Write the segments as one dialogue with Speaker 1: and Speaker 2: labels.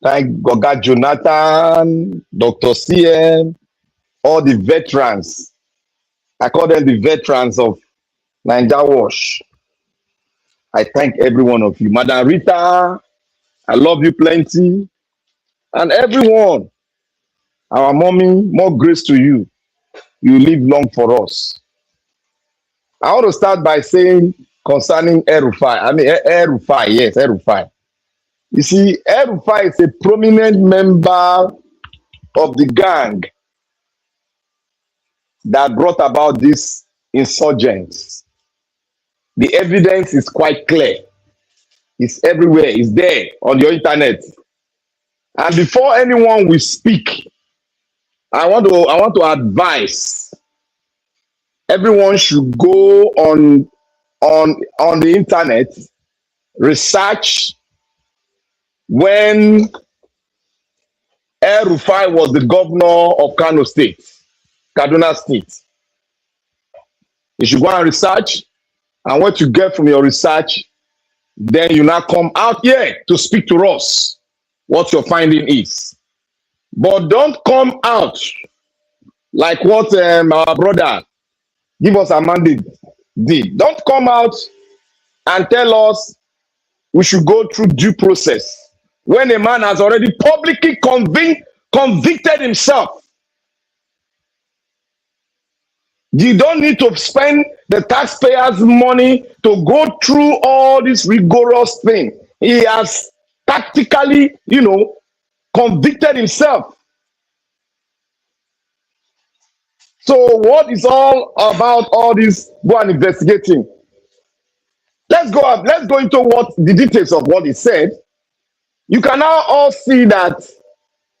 Speaker 1: Thank God, Jonathan, Dr. CM, all the veterans. I call them the veterans of Niger Wash. I thank every one of you. Madam Rita, I love you plenty. And everyone, our mommy, more grace to you. You live long for us. I want to start by saying concerning Rufai. I mean, Rufai, yes, Rufai. You see, Rufai is a prominent member of the gang that brought about this insurgents. The evidence is quite clear. It's everywhere. It's there on your internet. And before anyone will speak, I want to advise everyone should go on the internet, research when Rufai was the governor of Kano State, Kaduna State. You should go and research, and what you get from your research, then you now come out here to speak to us what your finding is. But don't come out like what our brother Give Us a Mandate did. Don't come out and tell us we should go through due process when a man has already publicly convicted himself. You don't need to spend the taxpayers' money to go through all this rigorous thing. He has tactically, convicted himself. So what is all about all this go and investigating? Let's go into what the details of what he said. You can now all see that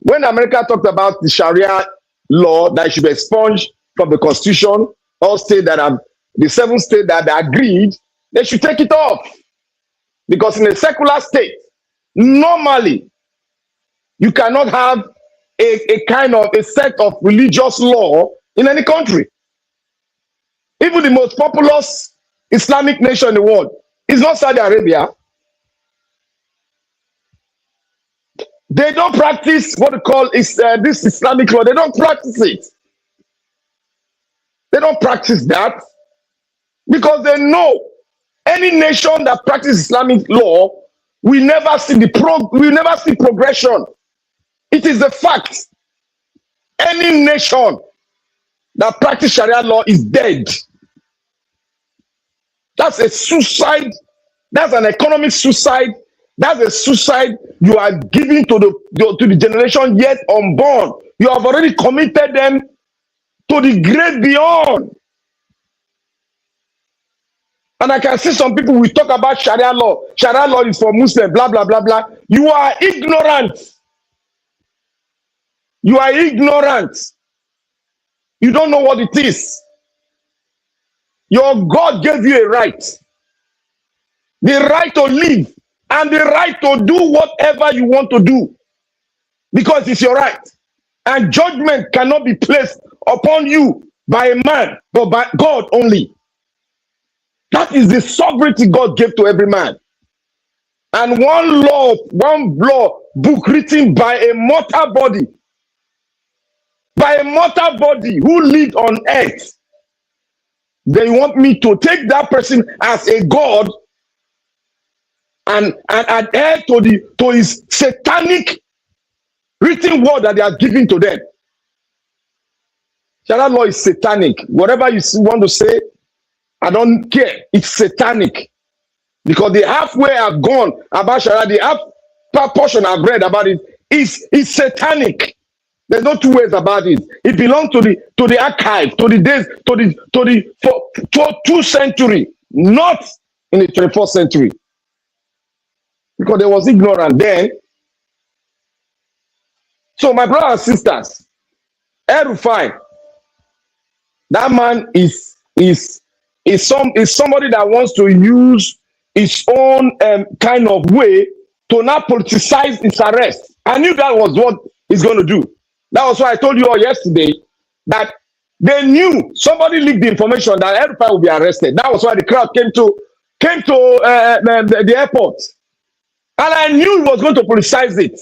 Speaker 1: when America talked about the Sharia law that should be expunged from the constitution, all states that have the 7 states that agreed, they should take it off. Because in a secular state, normally you cannot have a kind of a set of religious law in any country. Even the most populous Islamic nation in the world is not Saudi Arabia. They don't practice what we call this Islamic law. They don't practice it. They don't practice that because they know any nation that practices Islamic law will never see progression. It is a fact. Any nation that practices Sharia law is dead. That's a suicide. That's an economic suicide. That's a suicide you are giving to the generation yet unborn. You have already committed them to the great beyond. And I can see some people will talk about Sharia law. Sharia law is for Muslims, blah, blah, blah, blah. You are ignorant. You are ignorant. You don't know what it is. Your God gave you a right. The right to live and the right to do whatever you want to do. Because it's your right. And judgment cannot be placed upon you by a man, but by God only. That is the sovereignty God gave to every man. And one law book written by a mortal body, who lived on earth. They want me to take that person as a God and adhere to his satanic written word that they are giving to them. Sharia law is satanic. Whatever you want to say, I don't care. It's satanic. Because the halfway I've gone about Sharia, the half portion I've read about it is satanic. There's no 2 ways about it. It belongs to the archive, to the days, to the 2nd century, not in the 21st century. Because there was ignorance then. So my brothers and sisters, Rufai, that man is somebody that wants to use his own kind of way to not politicize his arrest. I knew that was what he's going to do. That was why I told you all yesterday that they knew somebody leaked the information that Rufai will be arrested. That was why the crowd came to the airport. And I knew he was going to politicize it.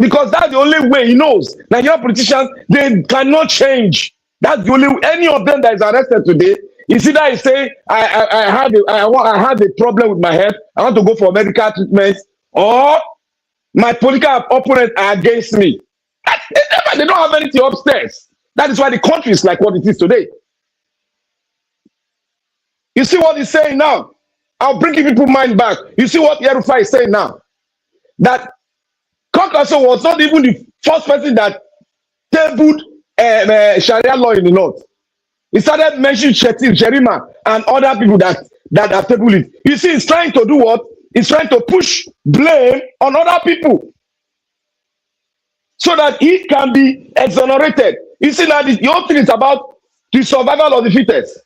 Speaker 1: Because that's the only way he knows. Nigerian politicians, they cannot change. That's the only any of them that is arrested today. Is either I say I have a problem with my head, I want to go for medical treatment, or my political opponents are against me. They don't have anything upstairs. That is why the country is like what it is today. You see what he's saying now? I'll bring people mind back. You see what Rufai is saying now? That Kokaso was not even the first person that tabled Sharia law in the north. He started mentioning Sherima and other people that have tabled it. You see, he's trying to do what? He's trying to push blame on other people so that he can be exonerated. You see, now the whole thing is about the survival of the fittest.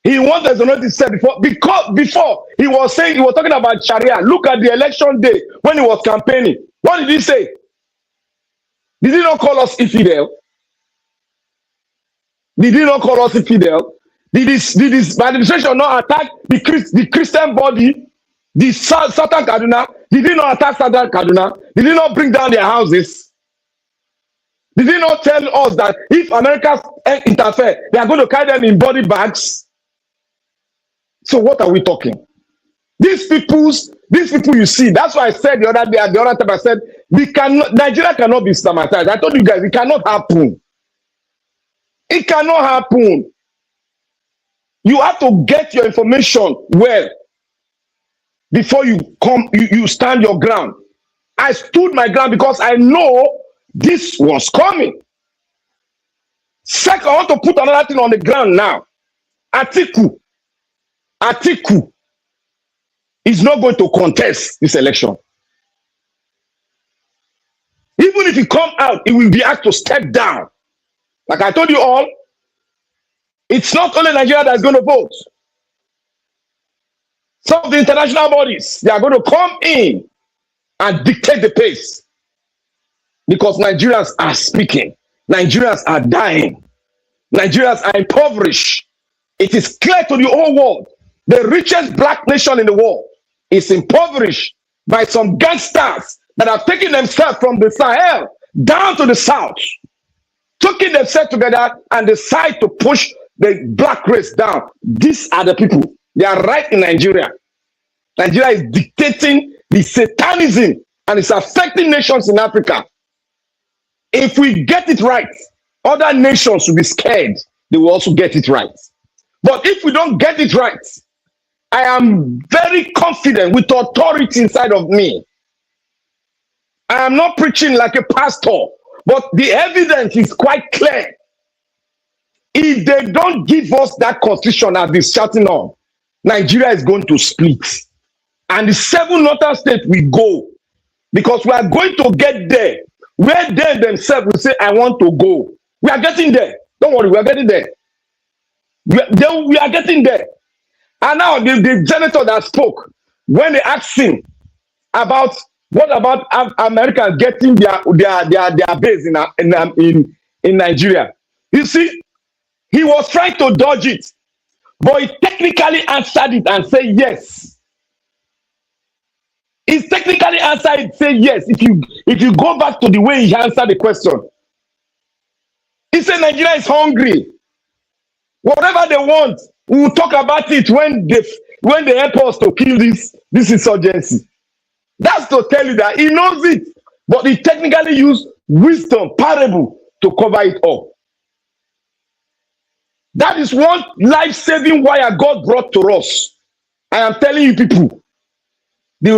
Speaker 1: He wants to exonerate himself before he was talking about Sharia. Look at the election day when he was campaigning. What did he say? Did he not call us infidel? Did he not call us infidel? Did this administration not attack the Christian body, the Southern Kaduna? Did he not attack Southern Kaduna? Did he not bring down their houses? Did he not tell us that if America interfere, they are going to carry them in body bags? So what are we talking? These people you see, that's why I said the other time, I said, Nigeria cannot be Islamized. I told you guys, it cannot happen. It cannot happen. You have to get your information well before you stand your ground. I stood my ground because I know this was coming. Second, I want to put another thing on the ground now. Atiku is not going to contest this election. Even if he come out, he will be asked to step down. Like I told you all, it's not only Nigeria that's going to vote. Some of the international bodies, they are going to come in and dictate the pace. Because Nigerians are speaking. Nigerians are dying. Nigerians are impoverished. It is clear to the whole world. The richest black nation in the world is impoverished by some gangsters that have taken themselves from the Sahel down to the south, taking themselves together and decide to push the black race down. These are the people. They are right in Nigeria. Nigeria is dictating the satanism and it's affecting nations in Africa. If we get it right, other nations will be scared. They will also get it right. But if we don't get it right, I am very confident with authority inside of me. I am not preaching like a pastor, but the evidence is quite clear. If they don't give us that constitution as they're shouting on, Nigeria is going to split. And the 7 northern states will go. Because we are going to get there where they themselves will say, I want to go. We are getting there. Don't worry, we are getting there. We are getting there. And now the senator that spoke, when they asked him about what about Americans getting their base in Nigeria, you see, he was trying to dodge it, but he technically answered it and said yes. He technically answered it, say yes. If you go back to the way he answered the question, he said Nigeria is hungry. Whatever they want, we will talk about it when they help us to kill this insurgency. That's to tell you that he knows it, but he technically used wisdom, parable, to cover it up. That is one life-saving wire God brought to us. I am telling you people, the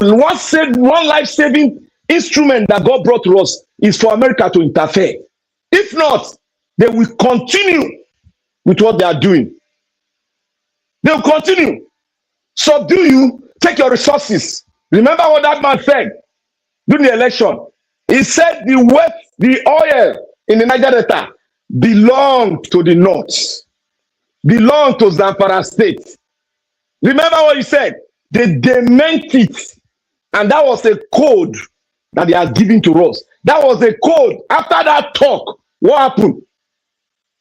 Speaker 1: one life-saving instrument that God brought to us is for America to interfere. If not, they will continue with what they are doing. They will continue. Subdue you, take your resources. Remember what that man said during the election. He said the oil in the Niger Delta belonged to the north, belonged to Zamfara State. Remember what he said? They meant it. And that was a code that they are giving to us. That was a code. After that talk, what happened?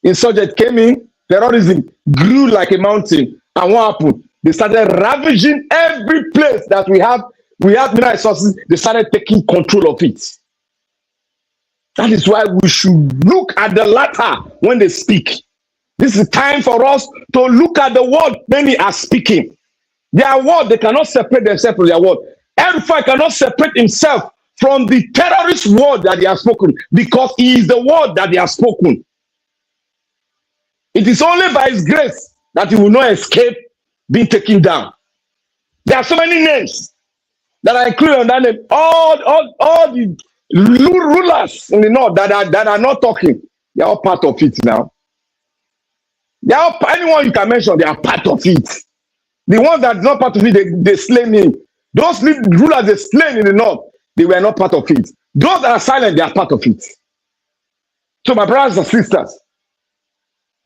Speaker 1: Insurgents came in, terrorism grew like a mountain. And what happened? They started ravaging every place that we have mineral resources. They started taking control of it. That is why we should look at the latter when they speak. This is time for us to look at the word many are speaking. Their word, they cannot separate themselves from their word. Rufai cannot separate himself from the terrorist word that they have spoken, because he is the word that they have spoken. It is only by his grace that he will not escape being taken down. There are so many names that are included on that name. All the rulers in the north that are not talking, they are all part of it now. They are all, anyone you can mention, they are part of it. The ones that are not part of it, they slain him. Those rulers they slain in the north, they were not part of it. Those that are silent, they are part of it. So my brothers and sisters,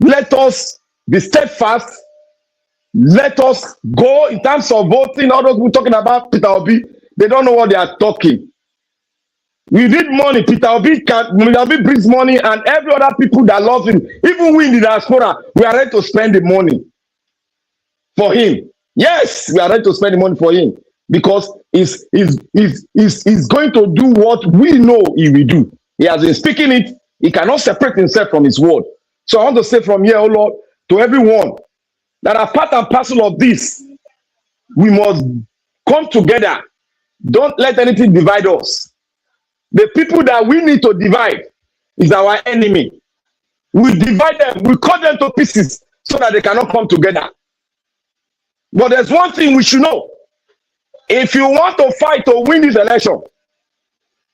Speaker 1: let us be steadfast. Let us go in terms of voting. All those who are talking about Peter Obi, they don't know what they are talking. We need money. Peter Obi brings money, and every other people that love him, even we in the diaspora, we are ready to spend the money for him. Yes, we are ready to spend the money for him, because he's going to do what we know he will do. He has been speaking it. He cannot separate himself from his word. So I want to say from here, oh Lord, to everyone that are part and parcel of this, we must come together. Don't let anything divide us. The people that we need to divide is our enemy. We divide them, we cut them to pieces so that they cannot come together. But there's one thing we should know. If you want to fight to win this election,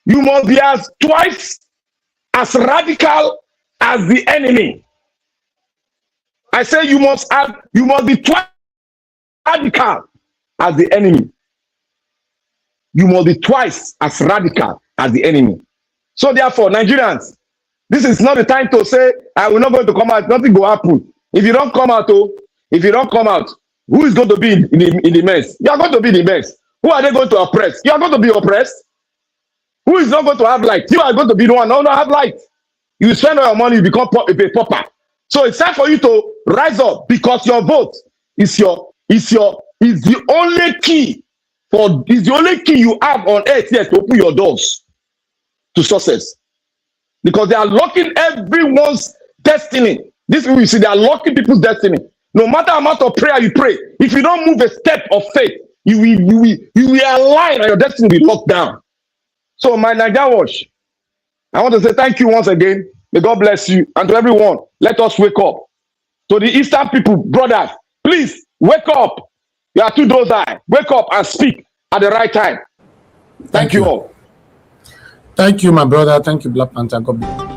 Speaker 1: you must be twice as radical as the enemy. I say you must be twice radical as the enemy. You must be twice as radical as the enemy. So therefore, Nigerians, this is not the time to say, I will not going to come out, nothing will happen. If you don't come out, who is going to be in the mess? You are going to be in the mess. Who are they going to oppress? You are going to be oppressed. Who is not going to have light? You are going to be the one not have light. You spend all your money, you become a pauper. So it's time for you to rise up, because your vote is the only key you have on earth here to open your doors to success. Because they are locking everyone's destiny. This we see, they are locking people's destiny. No matter how much of prayer you pray, if you don't move a step of faith, you will align and your destiny will be locked down. So my Nigerian watch, I want to say thank you once again. May God bless you. And to everyone, let us wake up. To the Eastern people, brothers, please wake up. You are too docile. Wake up and speak at the right time. Thank you all.
Speaker 2: Thank you, my brother. Thank you, Black Panther. God bless.